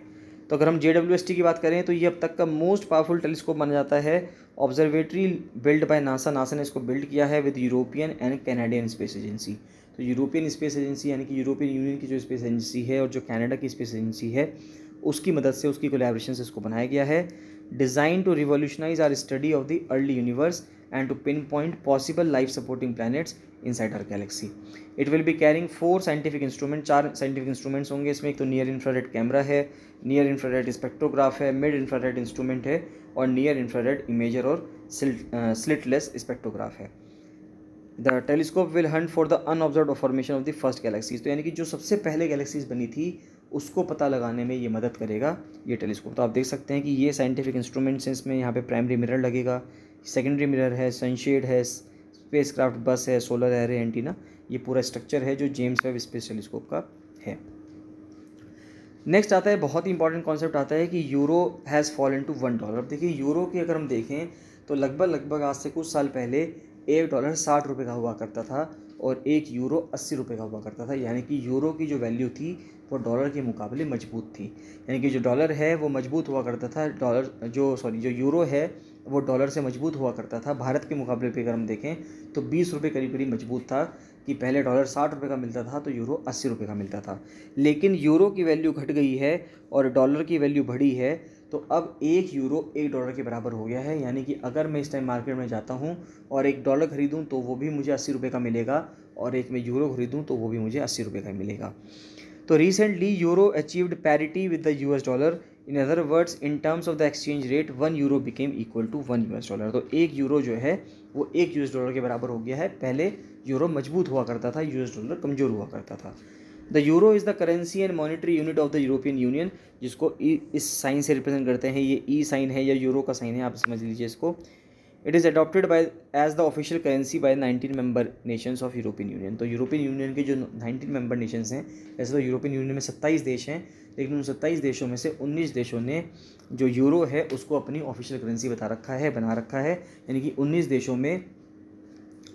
तो अगर हम JWST की बात करें तो ये अब तक का मोस्ट पावरफुल टेलीस्कोप माना जाता है। Observatory build by NASA, NASA ने इसको बिल्ड किया है with European and Canadian space agency. तो यूरोपियन स्पेस एजेंसी यानी कि यूरोपियन यूनियन की जो स्पेस एजेंसी है और जो कनाडा की स्पेस एजेंसी है उसकी मदद से, उसकी कोलैबोरेशन से इसको बनाया गया है। Design to revolutionize our study of the early universe and to pinpoint possible life supporting planets inside our galaxy. It will be carrying 4 scientific instruments, 4 scientific instruments होंगे इसमें। एक तो नियर इंफ्रारेड कैमरा है, नियर इंफ्रारेड स्पेक्ट्रोग्राफ है, mid infrared instrument है और near infrared imager और slitless spectrograph है। The telescope will hunt for the unobserved formation of the first galaxies. तो यानी कि जो सबसे पहले गैलेक्सीज बनी थी उसको पता लगाने में ये मदद करेगा ये टेलीस्कोप। तो आप देख सकते हैं कि ये साइंटिफिक इंस्ट्रूमेंट्स हैं, इसमें यहाँ पे प्राइमरी मिरर लगेगा, सेकेंडरी मिरर है, सनशेड है, स्पेसक्राफ्ट बस है, सोलर एरे एंटीना, ये पूरा स्ट्रक्चर है जो जेम्स वेब स्पेस टेलीस्कोप का है। नेक्स्ट आता है, बहुत ही इंपॉर्टेंट कॉन्सेप्ट आता है कि यूरो हैज़ फॉलन टू $1। अब देखिए यूरो की अगर हम देखें तो लगभग आज से कुछ साल पहले $1 60 का हुआ करता था और €1 80 का हुआ करता था। यानी कि यूरो की जो वैल्यू थी वो डॉलर के मुकाबले मजबूत थी। यानी कि जो डॉलर है वो मजबूत हुआ करता था, जो यूरो है वो डॉलर से मजबूत हुआ करता था। भारत के मुकाबले पे अगर हम देखें तो ₹20 करीब मजबूत था कि पहले डॉलर $60 का मिलता था तो यूरो $80 का मिलता था। लेकिन यूरो की वैल्यू घट गई है और डॉलर की वैल्यू बढ़ी है। तो अब 1 यूरो 1 डॉलर के बराबर हो गया है, यानी कि अगर मैं इस टाइम मार्केट में जाता हूँ और 1 डॉलर खरीदूँ तो वो भी मुझे 80 रुपये का मिलेगा, और एक मैं यूरो खरीदूँ तो वो भी मुझे 80 रुपये का मिलेगा। तो recently euro achieved parity with the US dollar. In other words, in terms of the exchange rate 1 euro became equal to 1 US dollar. तो 1 यूरो जो है वो 1 यूएस डॉलर के बराबर हो गया है। पहले यूरो मजबूत हुआ करता था, यूएस डॉलर कमज़ोर हुआ करता था। The euro is the currency and monetary unit of the European union, जिसको इस साइन से रिप्रेजेंट करते हैं। ये ई साइन है या यूरो का साइन है, आप समझ लीजिए इसको। It is adopted by as the official currency by 19 member nations of European Union. तो यूरोपियन यूनियन के जो 19 मेंबर नेशंस हैं, वैसे तो यूरोपियन यूनियन में 27 देश हैं, लेकिन उन 27 देशों में से 19 देशों ने जो यूरो है उसको अपनी ऑफिशियल करेंसी बना रखा है, यानी कि 19 देशों में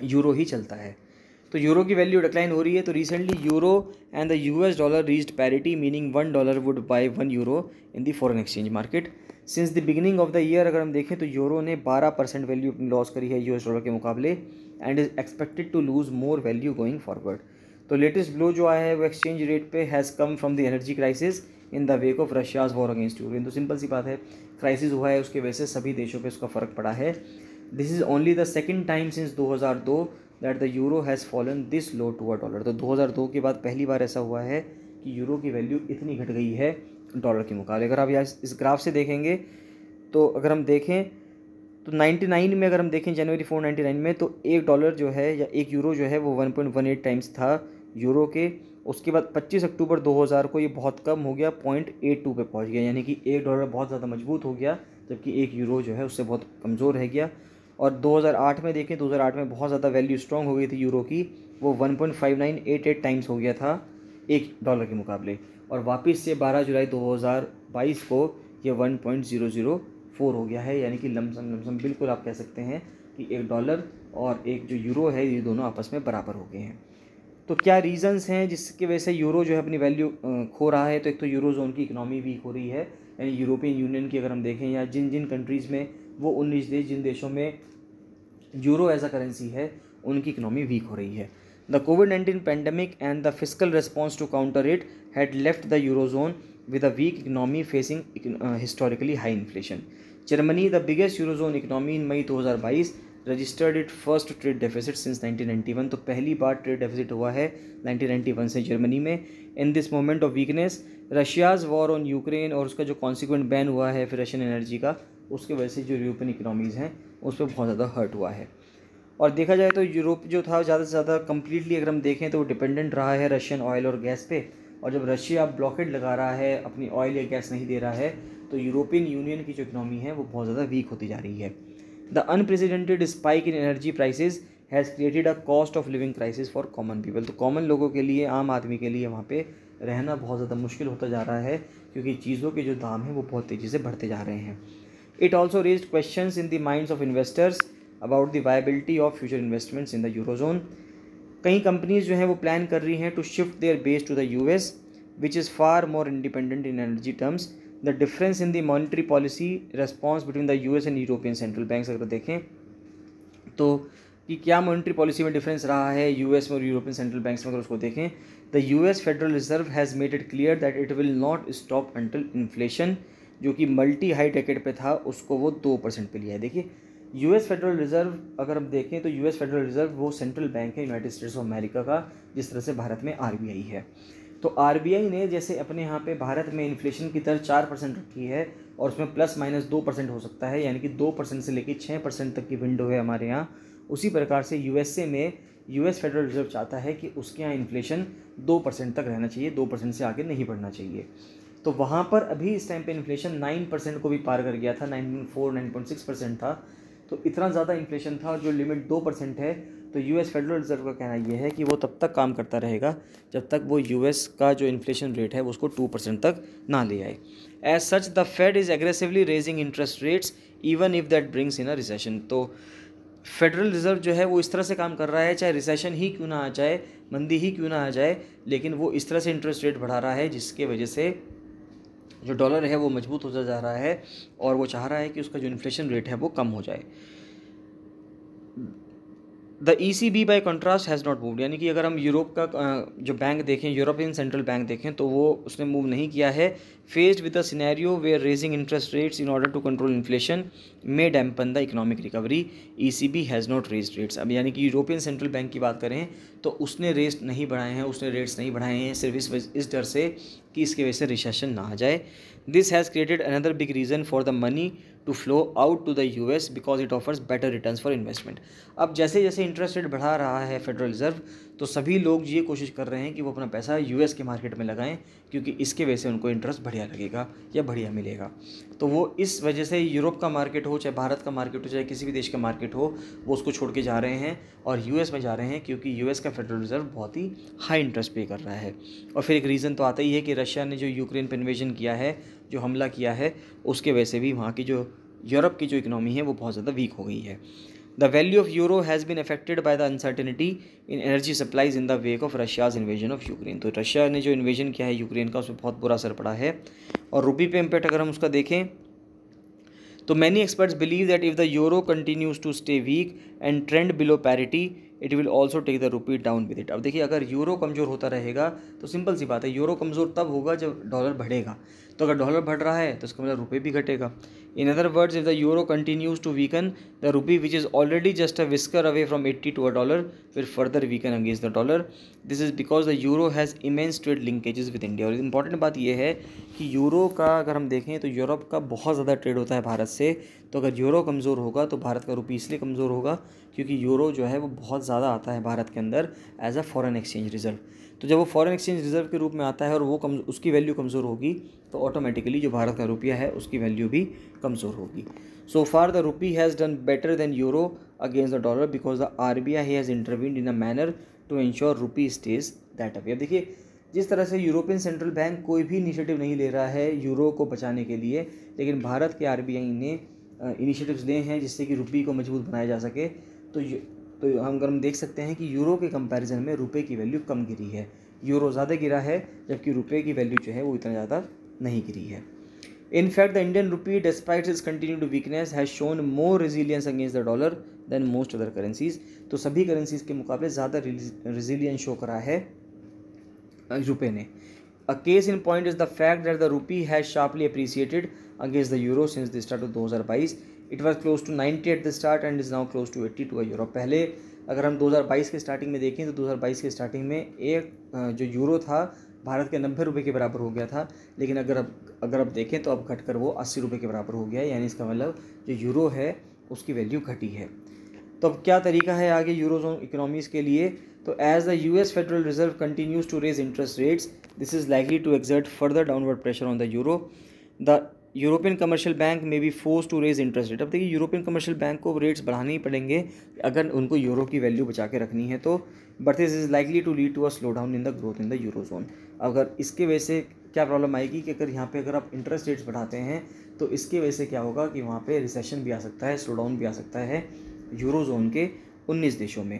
यूरो ही चलता है। तो यूरो की वैल्यू डिक्लाइन हो रही है। तो recently euro and the US dollar reached parity, meaning 1 dollar would buy 1 euro in the foreign exchange market. Since the beginning of the year अगर हम देखें तो यूरो ने 12% वैल्यू अपनी लॉस करी है यूएस डॉलर के मुकाबले, and is expected to lose more value going forward. तो लेटेस्ट ब्लो जो आया है वो एक्सचेंज रेट पे has come from the energy crisis in the wake of Russia's war against Ukraine. तो सिंपल सी बात है, क्राइसिस हुआ है, उसके वजह से सभी देशों पे उसका फ़र्क पड़ा है। This is only the second time since 2002 that the euro has fallen this low to a dollar. तो 2002 के बाद पहली बार ऐसा हुआ है कि यूरो की वैल्यू इतनी घट गई है डॉलर के मुकाबले। अगर आप यहाँ इस ग्राफ से देखेंगे तो अगर हम देखें तो 99 में, अगर हम देखें जनवरी 499 में, तो 1 डॉलर जो है या 1 यूरो जो है वो 1.18 टाइम्स था यूरो के। उसके बाद 25 अक्टूबर 2000 को ये बहुत कम हो गया, 0.82 पे पहुंच गया, यानी कि 1 डॉलर बहुत ज़्यादा मजबूत हो गया, जबकि 1 यूरो जो है उससे बहुत कमज़ोर रह गया। और 2008 में देखें, 2008 में बहुत ज़्यादा वैल्यू स्ट्रॉन्ग हो गई थी यूरो की, वो 1.5988 टाइम्स हो गया था 1 डॉलर के मुकाबले, और वापस से 12 जुलाई 2022 को ये 1.004 हो गया है, यानी कि लमसम बिल्कुल आप कह सकते हैं कि 1 डॉलर और 1 जो यूरो है ये दोनों आपस में बराबर हो गए हैं। तो क्या रीज़न्स हैं जिसकी वजह से यूरो जो है अपनी वैल्यू खो रहा है? तो एक तो यूरो जोन की इकनॉमी वीक हो रही है, यानी यूरोपियन यूनियन की अगर हम देखें, या जिन जिन कंट्रीज़ में वो 19 देश, जिन देशों में यूरो एज अ करेंसी है, उनकी इकनॉमी वीक हो रही है। द कोविड-19 pandemic and the physical response to counter it had left the euro zone with a weak economy facing historically high inflation. Germany, the biggest eurozone economy in May 2022, registered its first trade deficit since 1991. तो पहली बार trade deficit हुआ है 1991 से Germany में। In this moment of weakness, Russia's war on Ukraine और उसका जो consequent ban हुआ है फिर रशियन एनर्जी का, उसके वजह से जो यूरोपियन इकोनॉमीज़ हैं उस पर बहुत ज़्यादा हर्ट हुआ है। और देखा जाए तो यूरोप जो था ज़्यादा से ज़्यादा कम्प्लीटली अगर हम देखें तो वो डिपेंडेंट रहा है रशियन ऑयल और गैस पे, और जब रशिया ब्लॉकेड लगा रहा है, अपनी ऑयल या गैस नहीं दे रहा है, तो यूरोपियन यूनियन की जो इकनॉमी है वो बहुत ज़्यादा वीक होती जा रही है। The unprecedented spike in energy prices has created a cost of living crisis for common people. तो कॉमन लोगों के लिए, आम आदमी के लिए वहाँ पे रहना बहुत ज़्यादा मुश्किल होता जा रहा है, क्योंकि चीज़ों के जो दाम हैं वो बहुत तेज़ी से बढ़ते जा रहे हैं। It also raised questions in the minds of investors about the viability of future investments in the eurozone. कई कंपनीज जो हैं वो प्लान कर रही हैं to shift their base to the US, which is far more independent in energy terms. The difference in the monetary policy response between the US and European central banks, अगर देखें तो कि क्या मॉनेटरी पॉलिसी में difference रहा है US में और यूरोपियन सेंट्रल बैंक्स में, अगर उसको देखें, the US federal reserve has made it clear that it will not stop until inflation, जो कि मल्टी हाई डेकेड पे था, उसको वो 2% पे लिया है। देखिए यूएस फेडरल रिजर्व अगर हम देखें तो यूएस फेडरल रिजर्व वो सेंट्रल बैंक है यूनाइटेड स्टेट्स ऑफ अमेरिका का, जिस तरह से भारत में आरबीआई है। तो आरबीआई ने जैसे अपने यहाँ पे भारत में इन्फ्लेशन की दर 4% रखी है, और उसमें ±2% हो सकता है, यानी कि 2% से लेकर 6% तक की विंडो है हमारे यहाँ। उसी प्रकार से यूएसए में यूएस फेडरल रिजर्व चाहता है कि उसके यहाँ इन्फ्लेशन 2% तक रहना चाहिए, 2% से आगे नहीं बढ़ना चाहिए। तो वहाँ पर अभी इस टाइम पे इन्फ्लेशन 9% को भी पार कर गया था, 9.4 9.6% था। तो इतना ज़्यादा इन्फ्लेशन था, और जो लिमिट 2% है, तो यूएस फेडरल रिजर्व का कहना यह है कि वो तब तक काम करता रहेगा जब तक वो यूएस का जो इन्फ्लेशन रेट है उसको 2% तक ना ले आए। As such the Fed is aggressively raising interest rates even if that brings in a recession. तो फेडरल रिजर्व जो है वो इस तरह से काम कर रहा है, चाहे रिसेशन ही क्यों ना आ जाए, मंदी ही क्यों ना आ जाए, लेकिन वो इस तरह से इंटरेस्ट रेट बढ़ा रहा है जिसके वजह से जो डॉलर है वो मजबूत होता जा रहा है, और वो चाह रहा है कि उसका जो इन्फ्लेशन रेट है वो कम हो जाए। The ECB bye contrast has not moved, यानी कि अगर हम यूरोप का जो बैंक देखें, यूरोपियन सेंट्रल बैंक देखें, तो वो उसने मूव नहीं किया है। Faced with the scenario where raising interest rates in order to control inflation may dampen the economic recovery, ECB has not raised rates. अब यानी कि यूरोपियन सेंट्रल बैंक की बात करें तो उसने रेट्स नहीं बढ़ाए हैं, उसने रेट्स नहीं बढ़ाए हैं सिर्फ इस डर से कि इसके वजह से रिसेशन ना आ जाए। This has created another big reason for the money to flow out to the US because it offers better returns for investment. अब जैसे जैसे इंटरेस्ट रेट बढ़ा रहा है फेडरल रिजर्व, तो सभी लोग ये कोशिश कर रहे हैं कि वो अपना पैसा US के मार्केट में लगाएं, क्योंकि इसके वजह से उनको इंटरेस्ट बढ़िया लगेगा या बढ़िया मिलेगा। तो वो इस वजह से यूरोप का मार्केट हो, चाहे भारत का मार्केट हो, चाहे किसी भी देश का मार्केट हो, वो उसको छोड़ के जा रहे हैं और US में जा रहे हैं, क्योंकि US का फेडरल रिजर्व बहुत ही हाई इंटरेस्ट पे कर रहा है। और फिर एक रीज़न तो आता ही है कि रशिया ने जो यूक्रेन पर इन्वेजन किया है, जो हमला किया है, उसके वजह से भी वहाँ की जो यूरोप की जो इकोनॉमी है वो बहुत ज़्यादा वीक हो गई है। The value of euro has been affected by the uncertainty in energy supplies in the wake of Russia's invasion of Ukraine. तो रशिया ने जो इन्वेजन किया है यूक्रेन का, उसमें बहुत बुरा असर पड़ा है। और रुपी पे इम्पैक्ट अगर हम उसका देखें तो many experts believe that if the euro continues to stay weak and trend below parity it will also take the rupee down with it. अब देखिए, अगर यूरो कमज़ोर होता रहेगा तो सिंपल सी बात है, यूरो कमज़ोर तब होगा जब डॉलर बढ़ेगा। तो अगर डॉलर बढ़ रहा है तो इसका मतलब रुपये भी घटेगा। In other words, if the euro continues to weaken the rupee which is already just a whisker away from 80 to $1 will further weaken against the dollar. This is because the euro has immense trade linkages with India. और important बात यह है कि euro का अगर हम देखें तो यूरोप का बहुत ज़्यादा ट्रेड होता है भारत से। तो अगर यूरो कमज़ोर होगा तो भारत का रुपये इसलिए कमज़ोर होगा क्योंकि यूरो जो है वो बहुत ज़्यादा आता है भारत के अंदर as a foreign exchange reserve. तो जब वो फॉरेन एक्सचेंज रिजर्व के रूप में आता है और वो उसकी वैल्यू कमज़ोर होगी तो ऑटोमेटिकली जो भारत का रुपया है उसकी वैल्यू भी कमज़ोर होगी। So far the rupee has done better than euro against the dollar because the RBI has intervened in a manner to ensure rupee stays that away. अब देखिए, जिस तरह से यूरोपियन सेंट्रल बैंक कोई भी इनिशिएटिव नहीं ले रहा है यूरो को बचाने के लिए, लेकिन भारत के RBI ने इनिशिएटिव्स लिए हैं जिससे कि रुपये को मजबूत बनाया जा सके। तो हम देख सकते हैं कि यूरो के कंपैरिजन में रुपये की वैल्यू कम गिरी है, यूरो ज़्यादा गिरा है, जबकि रुपये की वैल्यू जो है वो इतना ज़्यादा नहीं गिरी है। In fact, the Indian rupee, despite its continued weakness, has shown more resilience against the dollar than most other currencies. तो सभी करेंसीज के मुकाबले ज़्यादा रेजिलियंस शो करा है रुपये ने। A case in point is the fact that the rupee has sharply appreciated against the euro since the start of 2022. It was close to 90 at the start and is now close to 80 to a euro. पहले अगर हम 2022 के starting में देखें तो 2022 के starting में एक जो यूरो था भारत के 90 रुपये के बराबर हो गया था, लेकिन अगर अब देखें तो अब घटकर वो 80 रुपये के बराबर हो गया है। यानी इसका मतलब जो यूरो है उसकी वैल्यू घटी है। तो अब क्या तरीका है आगे यूरोजोन इकोनॉमीज़ के लिए? तो as the US federal reserve continues to raise interest rates this is likely to exert further downward pressure on the euro. The European commercial bank may be force to raise interest rate. अब देखिए, European commercial bank को rates बढ़ाने ही पड़ेंगे अगर उनको euro की value बचा के रखनी है तो, but this is likely to lead to a slow down in the growth in the euro zone. अगर इसके वजह से क्या प्रॉब्लम आएगी कि अगर आप इंटरेस्ट रेट्स बढ़ाते हैं तो इसके वजह से क्या होगा कि वहाँ पे रिसेशन भी आ सकता है, स्लो डाउन भी आ सकता है यूरो जोन के 19 देशों में।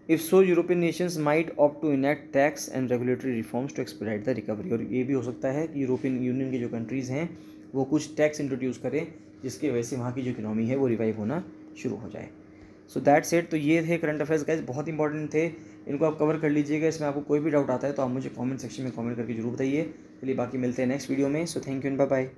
If so European nations might opt to enact tax and regulatory reforms to expedite the recovery. और ये भी हो सकता है कि यूरोपियन यूनियन की जो कंट्रीज़ हैं वो कुछ टैक्स इंट्रोड्यूस करें जिसकी वजह से वहाँ की जो इकोनॉमी है वो रिवाइव होना शुरू हो जाए। So that's it. तो ये थे करंट अफेयर्स गाइस, बहुत इंपॉर्टेंट थे, इनको आप कवर कर लीजिएगा। इसमें आपको कोई भी डाउट आता है तो आप मुझे कमेंट सेक्शन में कमेंट करके जरूर बताइए। चलिए बाकी मिलते हैं नेक्स्ट वीडियो में। So thank you and bye bye.